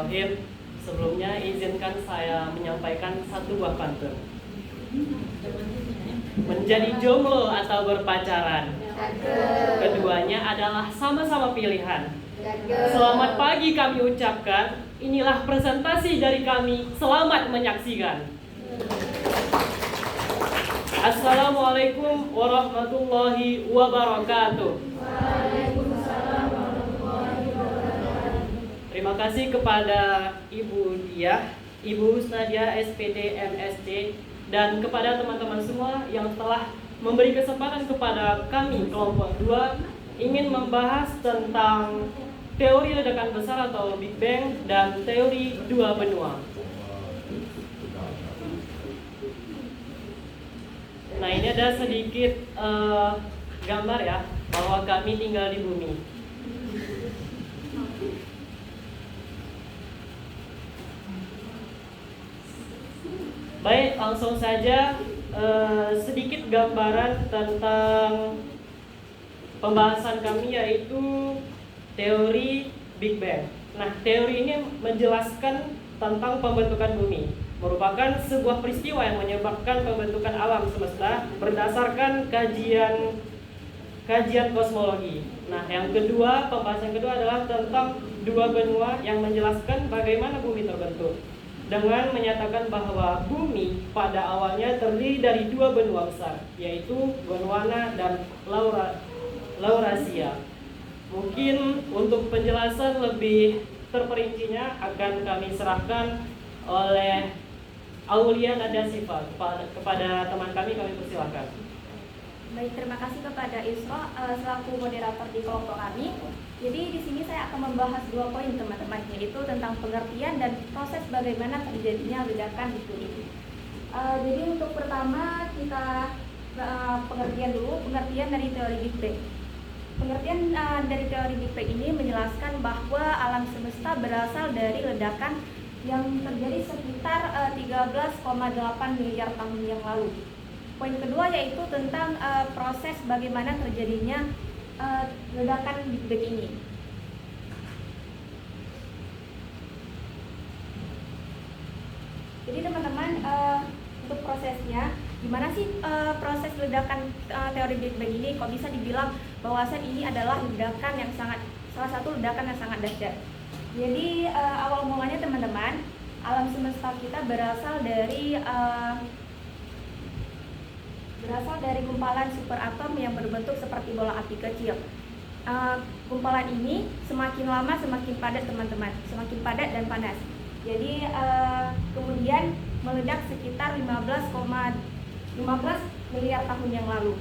Bismillahirrahmanirrahim. Sebelumnya izinkan saya menyampaikan satu buah pantun. Menjadi jomblo atau berpacaran, keduanya adalah sama-sama pilihan. Selamat pagi kami ucapkan. Inilah presentasi dari kami. Selamat menyaksikan. Assalamualaikum warahmatullahi wabarakatuh. Terima kasih kepada Ibu Diah, Ibu Husnadia SPD MSc, dan kepada teman-teman semua yang telah memberi kesempatan kepada kami kelompok 2 ingin membahas tentang teori ledakan besar atau Big Bang dan teori dua benua. Nah, ini ada sedikit gambar ya bahwa kami tinggal di bumi. Baik, langsung saja sedikit gambaran tentang pembahasan kami, yaitu teori Big Bang. Nah, teori ini menjelaskan tentang pembentukan bumi, merupakan sebuah peristiwa yang menyebabkan pembentukan alam semesta berdasarkan kajian kosmologi. Nah, yang kedua, pembahasan kedua adalah tentang dua benua yang menjelaskan bagaimana bumi terbentuk, dengan menyatakan bahwa bumi pada awalnya terdiri dari dua benua besar, yaitu Gondwana dan Laurasia. Mungkin untuk penjelasan lebih terperincinya akan kami serahkan oleh Aulia Nadasifa. Kepada teman kami persilakan. Baik, terima kasih kepada Isra selaku moderator di kelompok kami. Jadi di sini saya akan membahas 2 poin teman-teman, yaitu tentang pengertian dan proses bagaimana terjadinya ledakan di bumi. Jadi untuk pertama kita pengertian dari teori Big Bang. Pengertian dari teori Big Bang ini menjelaskan bahwa alam semesta berasal dari ledakan yang terjadi sekitar 13,8 miliar tahun yang lalu. Poin kedua yaitu tentang proses bagaimana terjadinya ledakan Big Bang ini. Jadi teman-teman, untuk prosesnya, gimana sih proses ledakan teori Big Bang ini? Kok bisa dibilang bahwasan ini adalah ledakan yang salah satu ledakan yang sangat dahsyat. Jadi awal mulanya teman-teman, alam semesta kita berasal dari gumpalan superatom yang berbentuk seperti bola api kecil. Gumpalan ini semakin lama semakin padat teman-teman, semakin padat dan panas. Jadi kemudian meledak sekitar 15 miliar tahun yang lalu.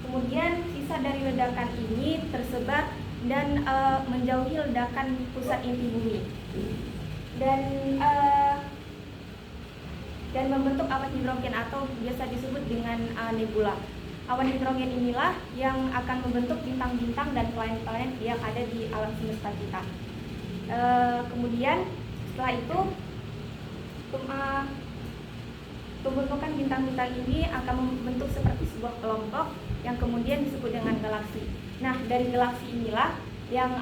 Kemudian sisa dari ledakan ini tersebar dan menjauhi ledakan pusat inti bumi dan membentuk awan hidrogen atau biasa disebut dengan nebula. Awan hidrogen inilah yang akan membentuk bintang-bintang dan planet-planet yang ada di alam semesta kita. Kemudian setelah itu pembentukan bintang-bintang ini akan membentuk seperti sebuah kelompok yang kemudian disebut dengan galaksi. Nah, dari galaksi inilah yang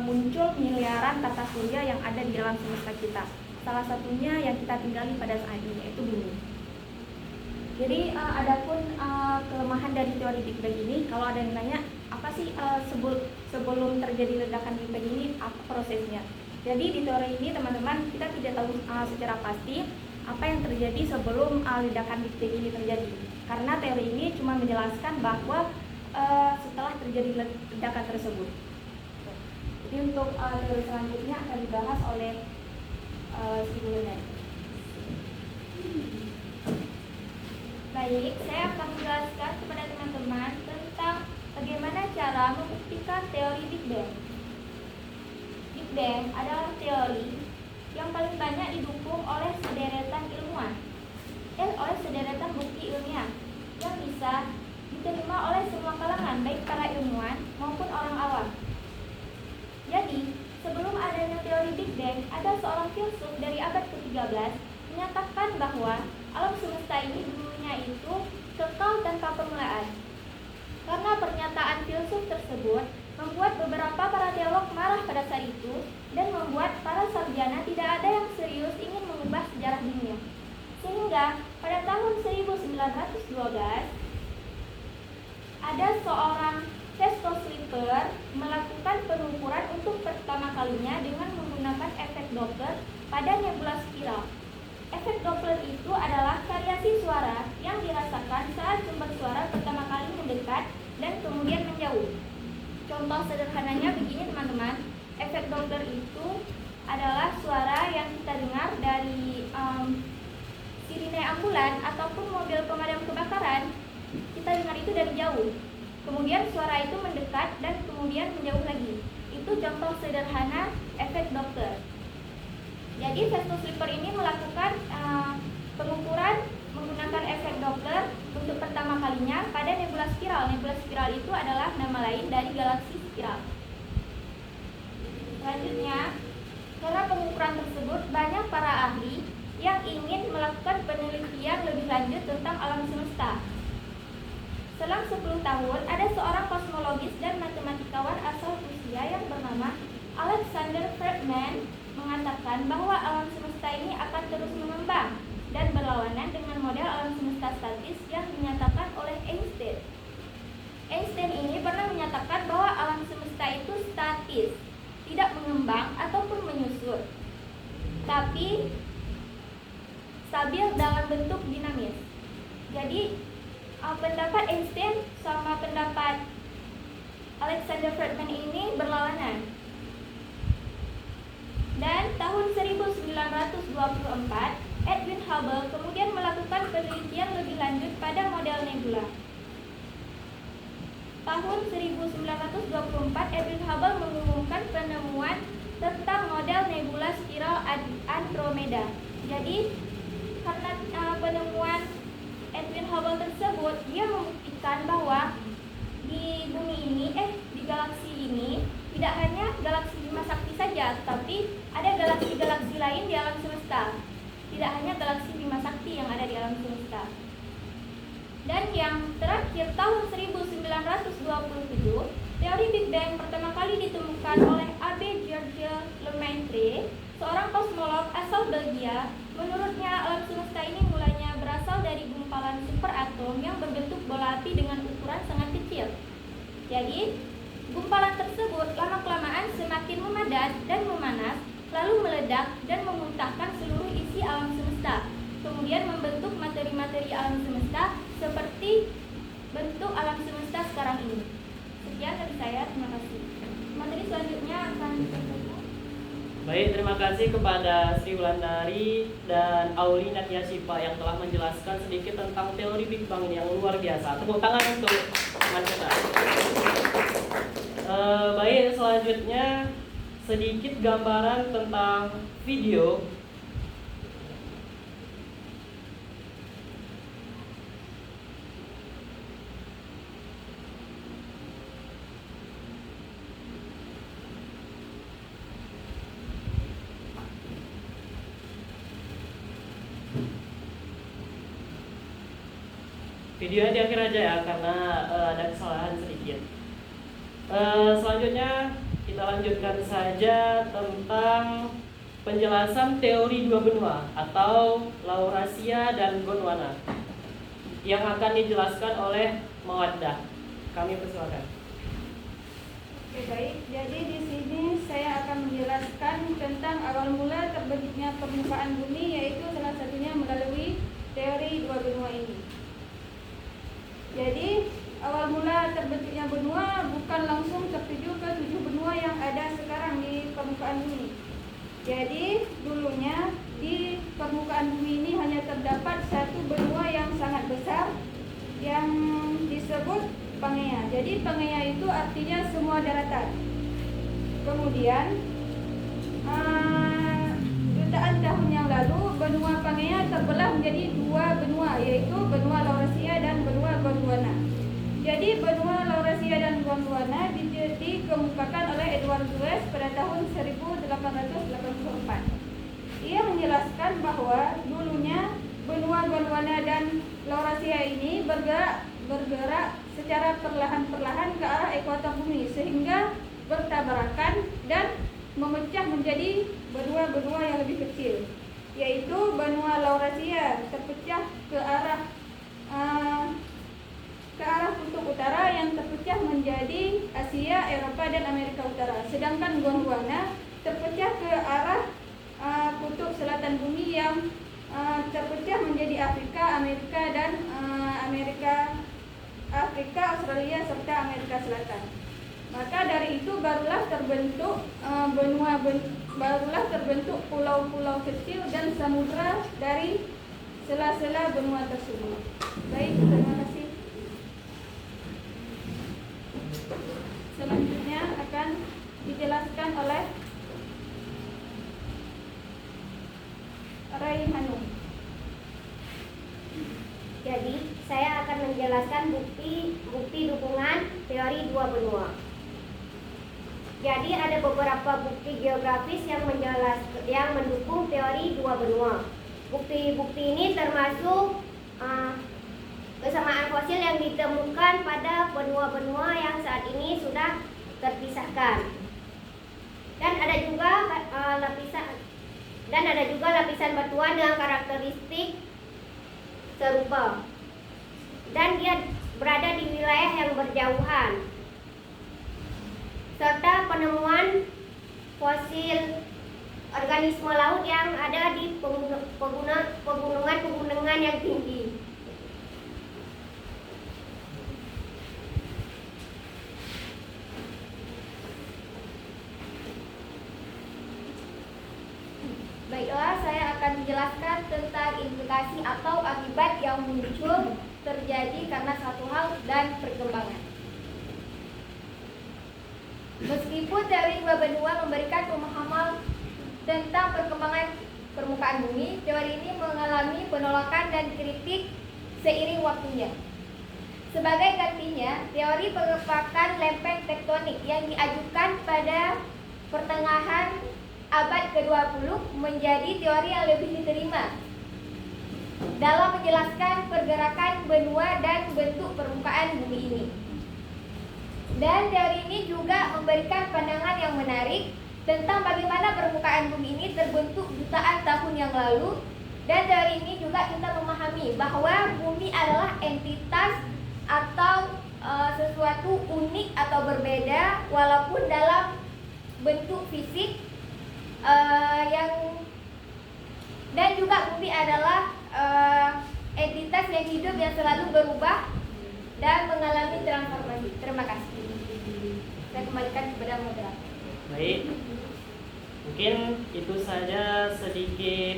muncul miliaran tata surya yang ada di alam semesta kita. Salah satunya yang kita tinggali pada saat ini, yaitu bumi. Jadi adapun kelemahan dari teori Big Bang ini, kalau ada yang nanya apa sih sebelum terjadi ledakan Big Bang ini, apa prosesnya? Jadi di teori ini teman-teman, kita tidak tahu secara pasti apa yang terjadi sebelum ledakan Big Bang ini terjadi, karena teori ini cuma menjelaskan bahwa setelah terjadi ledakan tersebut. Jadi untuk teori selanjutnya akan dibahas oleh sebelumnya. Baik, saya akan menjelaskan kepada teman-teman tentang bagaimana cara membuktikan teori Big Bang. Big Bang adalah teori yang paling banyak didukung oleh sederetan ilmuwan oleh sederetan bukti ilmiah yang bisa diterima oleh semua kalangan, baik para ilmuwan maupun orang awam. Jadi, sebelum adanya teori Big Bang, ada seorang filsuf dari abad ke-13 menyatakan bahwa alam semesta ini dulunya itu kekal tanpa permulaan. Karena pernyataan filsuf tersebut membuat beberapa para teolog marah pada saat itu dan membuat para sarjana tidak ada yang serius ingin mengubah sejarah dunia. Sehingga pada tahun 1912 ada seorang Festus Slipper melakukan pengukuran untuk pertama kalinya dengan menggunakan efek Doppler pada nebula spiral. Efek Doppler itu adalah variasi suara yang dirasakan saat sumber suara pertama kali mendekat dan kemudian menjauh. Contoh sederhananya begini teman-teman, efek Doppler itu adalah suara yang kita dengar dari sirine ambulan ataupun mobil pemadam kebakaran. Kita dengar itu dari jauh. Kemudian suara itu mendekat dan kemudian menjauh lagi. Itu contoh sederhana efek Doppler. Jadi Festus Slipper ini melakukan pengukuran menggunakan efek Doppler untuk pertama kalinya pada nebula spiral. Nebula spiral itu adalah nama lain dari galaksi spiral. Selanjutnya, karena pengukuran tersebut banyak para ahli yang ingin melakukan penelitian lebih lanjut tentang alam semesta. Selang 10 tahun, ada seorang kosmologis dan matematikawan asal Rusia yang bernama Alexander Friedman mengatakan bahwa alam semesta ini akan terus mengembang dan berlawanan dengan model alam semesta statis yang dinyatakan oleh Einstein. Einstein ini pernah menyatakan bahwa alam semesta itu statis, tidak mengembang ataupun menyusut, tapi stabil dalam bentuk dinamis. Jadi pendapat Einstein sama pendapat Alexander Friedman ini berlawanan. Dan tahun 1924, Edwin Hubble kemudian melakukan penelitian lebih lanjut pada model nebula. Tahun 1924, Edwin Hubble mengumumkan penemuan tentang model nebula spiral Andromeda. Jadi, karena penemuan Edwin Hubble tersebut, dia membuktikan bahwa di bumi ini, di galaksi ini tidak hanya galaksi Bima Sakti saja, tapi ada galaksi-galaksi lain di alam semesta. Tidak hanya galaksi Bima Sakti yang ada di alam semesta. Dan yang terakhir, tahun 1927, teori Big Bang pertama kali ditemukan oleh Abbé Georges Lemaitre, seorang kosmolog asal Belgia. Menurutnya, alam semesta ini mulanya berasal dari gumpalan superatom yang berbentuk bola api dengan ukuran sangat kecil. Jadi, gumpalan tersebut lama-kelamaan semakin memadat dan memanas, lalu meledak dan memuntahkan seluruh isi alam semesta. Kemudian membentuk materi-materi alam semesta seperti bentuk alam semesta sekarang ini. Sekian dari saya, terima kasih. Materi selanjutnya akan disampaikan. Baik, terima kasih kepada Sri Wulandari dan Auli Natia Sipa yang telah menjelaskan sedikit tentang teori Big Bang ini yang luar biasa. Tepuk tangan untuk teman kita. Baik, selanjutnya sedikit gambaran tentang video. Videonya di akhir aja ya, karena ada kesalahan sedikit. Selanjutnya kita lanjutkan saja tentang penjelasan teori dua benua atau Laurasia dan Gondwana yang akan dijelaskan oleh Mawaddah. Kami persilakan. Oke, baik. Jadi di sini saya akan menjelaskan tentang awal mula terbentuknya permukaan bumi, yaitu salah satunya melalui teori dua benua ini. Jadi awal mula terbentuknya benua bukan langsung tertuju ke 7 benua yang ada sekarang di permukaan bumi. Jadi dulunya di permukaan bumi ini hanya terdapat satu benua yang sangat besar yang disebut Pangea. Jadi Pangea itu artinya semua daratan. Kemudian jutaan tahun yang lalu benua Pangea terbelah menjadi dua benua, yaitu benua Laurasia dan benua Gondwana. Jadi benua Laurasia dan Gondwana dikemukakan oleh Edward Lues pada tahun 1884. Ia menjelaskan bahwa dulunya benua Gondwana dan Laurasia ini bergerak bergerak secara perlahan-perlahan ke arah ekuator bumi sehingga bertabrakan dan memecah menjadi benua-benua yang lebih kecil, yaitu benua Laurasia terpecah ke arah kutub utara yang terpecah menjadi Asia, Eropa, dan Amerika Utara. Sedangkan Gondwana terpecah ke arah kutub selatan bumi yang terpecah menjadi Afrika, Amerika, dan Afrika, Australia, serta Amerika Selatan. Maka dari itu barulah terbentuk pulau-pulau kecil dan samudra dari sela-sela benua tersebut. Baik, terima kasih. Selanjutnya akan dijelaskan oleh Rai Hanum. Jadi, saya akan menjelaskan bukti dukungan teori dua benua. Jadi, ada beberapa bukti geografis yang mendukung teori dua benua. Bukti-bukti ini termasuk kesamaan fosil yang ditemukan pada benua-benua yang saat ini sudah terpisahkan. Dan ada juga lapisan batuan dengan karakteristik serupa. Dan dia berada di wilayah yang berjauhan. Serta penemuan fosil organisme laut yang ada di pegunungan yang tinggi. Baiklah, saya akan menjelaskan tentang implikasi atau akibat yang muncul terjadi karena satu hal dan perkembangan. Meskipun teori dua benua memberikan pemahaman tentang perkembangan permukaan bumi, teori ini mengalami penolakan dan kritik seiring waktunya. Sebagai gantinya, teori pengepakan lempeng tektonik yang diajukan pada pertengahan abad ke-20 menjadi teori yang lebih diterima dalam menjelaskan pergerakan benua dan bentuk permukaan bumi ini. Dan teori ini juga memberikan pandangan yang menarik tentang bagaimana permukaan bumi ini terbentuk jutaan tahun yang lalu. Dan teori ini juga kita memahami bahwa bumi adalah entitas atau sesuatu unik atau berbeda walaupun dalam bentuk fisik dan juga bumi adalah entitas yang hidup yang selalu berubah dan mengalami transformasi. Terima kasih. Saya kembalikan kepada moderator. Baik, mungkin itu saja sedikit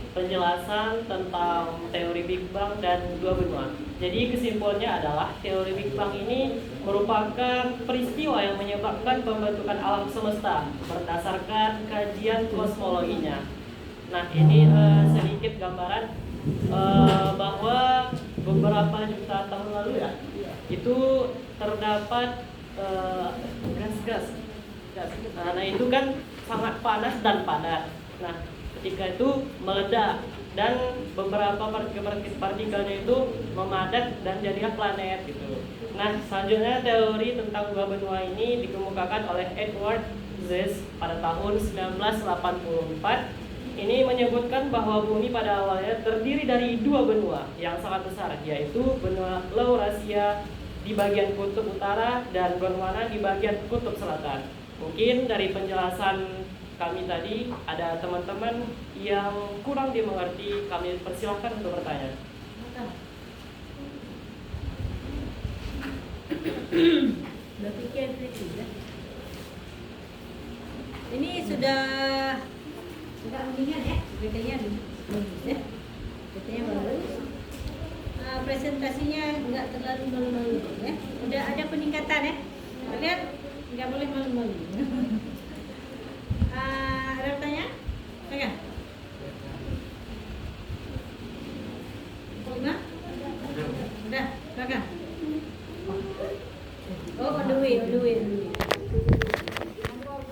penjelasan tentang teori Big Bang dan dua benua. Jadi kesimpulannya adalah teori Big Bang ini merupakan peristiwa yang menyebabkan pembentukan alam semesta berdasarkan kajian kosmologinya. Nah, ini sedikit gambaran bahwa beberapa juta tahun lalu ya, itu terdapat gas. Nah, itu kan sangat panas dan padat. Nah, ketika itu meledak dan beberapa partikelnya itu memadat dan jadilah planet gitu. Nah, selanjutnya teori tentang dua benua ini dikemukakan oleh Edward Zess pada tahun 1984. Ini menyebutkan bahwa bumi pada awalnya terdiri dari dua benua yang sangat besar, yaitu benua Laurasia di bagian kutub utara dan Gondwana di bagian kutub selatan. Mungkin dari penjelasan kami tadi ada teman-teman yang kurang dimengerti, kami persilahkan untuk bertanya. Berpikir kritis ya. Ini sudah mendingan ya, katanya bagus ya, katanya bagus. Presentasinya nggak terlalu malu-malu ya. Udah ada peningkatan ya. Lihat, nggak boleh malu-malu. Ada pertanyaan? Enggak? Lima? Udah, silakan. Oh, on the way.